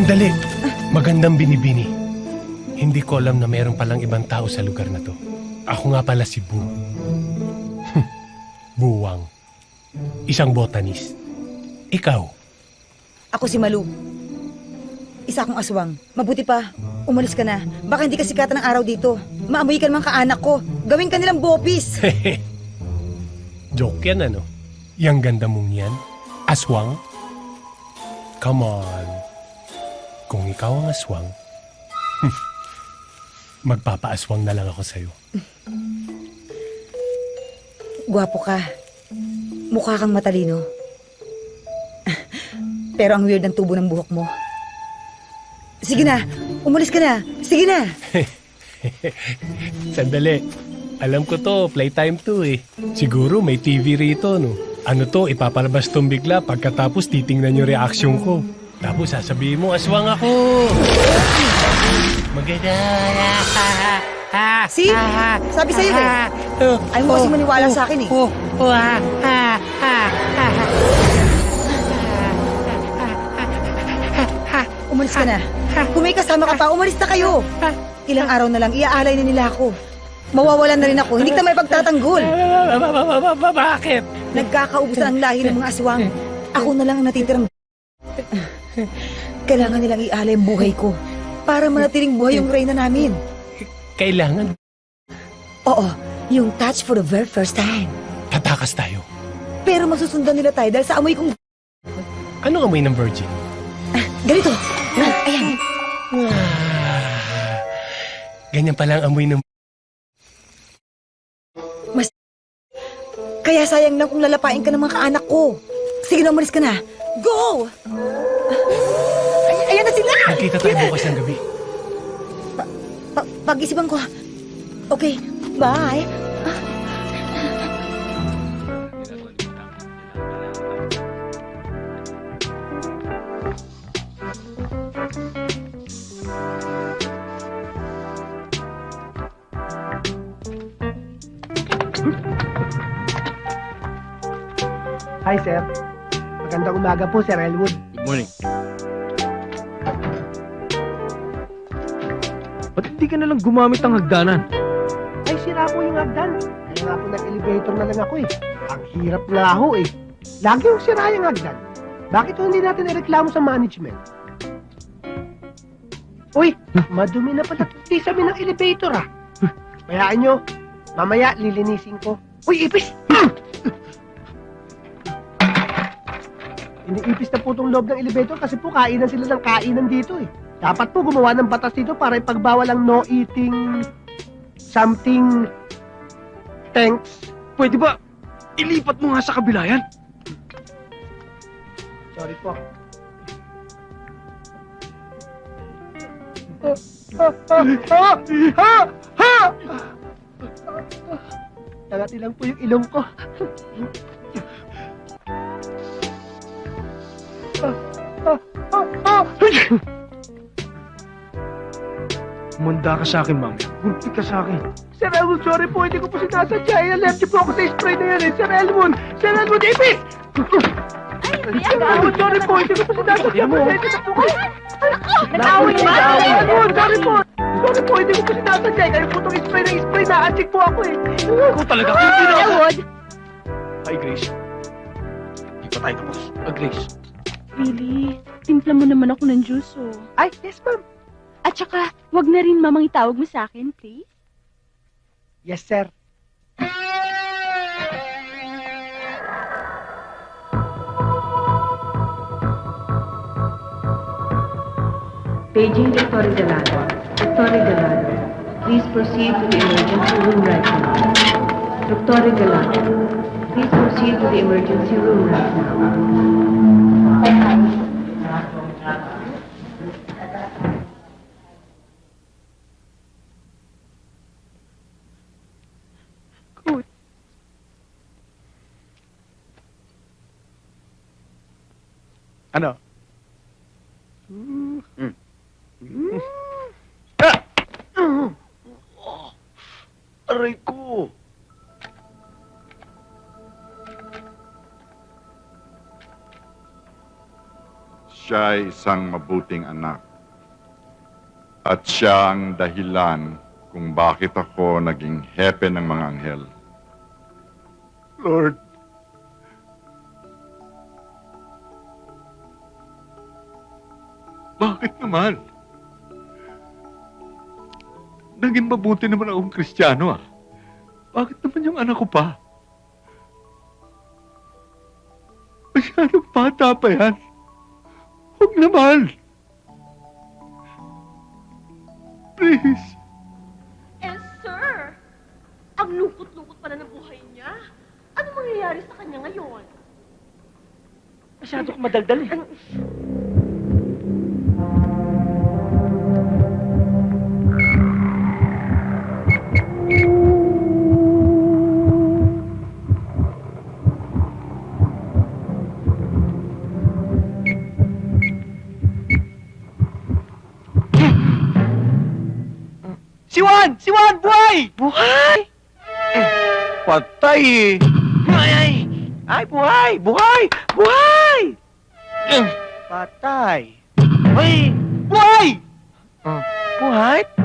Sandali! Magandang binibini. Hindi ko alam na mayroon palang ibang tao sa lugar na to. Ako nga pala si Bu. Buwang. Isang botanist. Ikaw? Ako si Malu. Isa akong aswang. Mabuti pa, umalis ka na. Baka hindi ka sikatan ng araw dito. Maamoy ka naman kaanak ko. Gawin ka nilang bopis. Joke yan ano? Yang ganda mong yan? Aswang? Come on. Kung ikaw ang aswang, magpapaaswang na lang ako sa'yo. Gwapo ka. Mukha kang matalino. Pero ang weird ng tubo ng buhok mo. Sige na, umalis ka na. Sige na. Sandali. Alam ko to, playtime to eh. Siguro may TV rito, no? Ano to, ipapalabas tong bigla pagkatapos titingnan yung reaction ko. Tapos sasabihin mo, aswang ako! Maganda! See? Sabi sa'yo eh. Ayaw mo kasi maniwala sa akin eh. Umalis ka na. Kung may kasama ka pa, umalis na kayo. Ilang araw na lang, iaalay na nila ako. Mawawalan na rin ako, hindi kita may pagtatanggol. Bakit? Nagkakaubusan ang lahi ng mga aswang. Ako na lang ang natitirang. Kailangan nilang ialay ang buhay ko para manatiling buhay yung reyna namin. Kailangan Oo, yung touch for the very first time. tatakas tayo. Pero masusundan nila tayo dahil sa amoy kong... Anong amoy ng virgin? Ganito. Ayan. Ganyan pala ang amoy ng... Kaya sayang lang kung lalapain ka ng mga kaanak ko. Sige na, umalis ka na. Go! Ayan na sila! Nagkita tayo bukas ng gabi. Pag-isipan ko. Okay, bye. Hi, sir. Magandang umaga po, Sir Elwood. Good morning. Ba't hindi ka nalang gumamit ng hagdanan? Ay, sira po yung hagdan. Kaya nga po nag-elevator na lang ako eh. Ang hirap nga ho eh. Lagi yung sira yung hagdan. Bakit ho hindi natin ireklamo sa management? Uy, madumi na pala tisami ng elevator ah. Hayaan nyo, mamaya lilinisin ko. Uy, ipis! Iniipis na po itong loob ng elevator kasi po kainan sila ng kainan dito eh. Dapat po gumawa ng batas dito para ipagbawal ang no eating something thanks. Pwede ba ilipat mo nga sa kabila yan? Sorry po. Nangati lang po yung ilong ko. Manda ka sa akin, ma'am. Gulpi ka sa akin. Sir Elwood, sorry po, hindi ko po sinasadya. Allergic po ako sa spray na yan eh. Sir Elwood! Sir Elwood, ipis! Sir Elwood, sorry po, hindi ko po sinasadya. Pasensya na po kayo. Nag-away ba? Sir Elwood, sorry po. Sorry po, hindi ko po sinasadya. Kayo po itong spray na spray na. Antik po ako eh. Ako talaga, hindi na ako. Elwood! Hi, Grace. Di pa tayo tapos. Grace. Really? Timpla mo naman ako ng juice, oh. Ay, yes ma'am. At saka, wag na rin mamang itawag mo sa akin, please. Yes, sir. Paging Dr. Galado. Dr. Galado, please proceed to the emergency room right now. Dr. Galado, please proceed to the emergency room right now. Ano? Aray ko! siya ay isang mabuting anak. At siya ang dahilan kung bakit ako naging hepe ng mga anghel. Lord, bakit naman? Naging mabuti naman akong Kristiyano ah. Bakit naman yung anak ko pa? Masyadong bata pa yan. Huwag naman. Please. Eh, sir! Ang lungkot-lungkot pala ng buhay niya. Ano mangyayari sa kanya ngayon? Masyado kong madaldal eh. Si Juan! Si Juan! Buhay! Buhay! Patay eh! Ay! Ay! Buhay! Buhay! Buhay! Patay! Ay! Buhay! Buhay?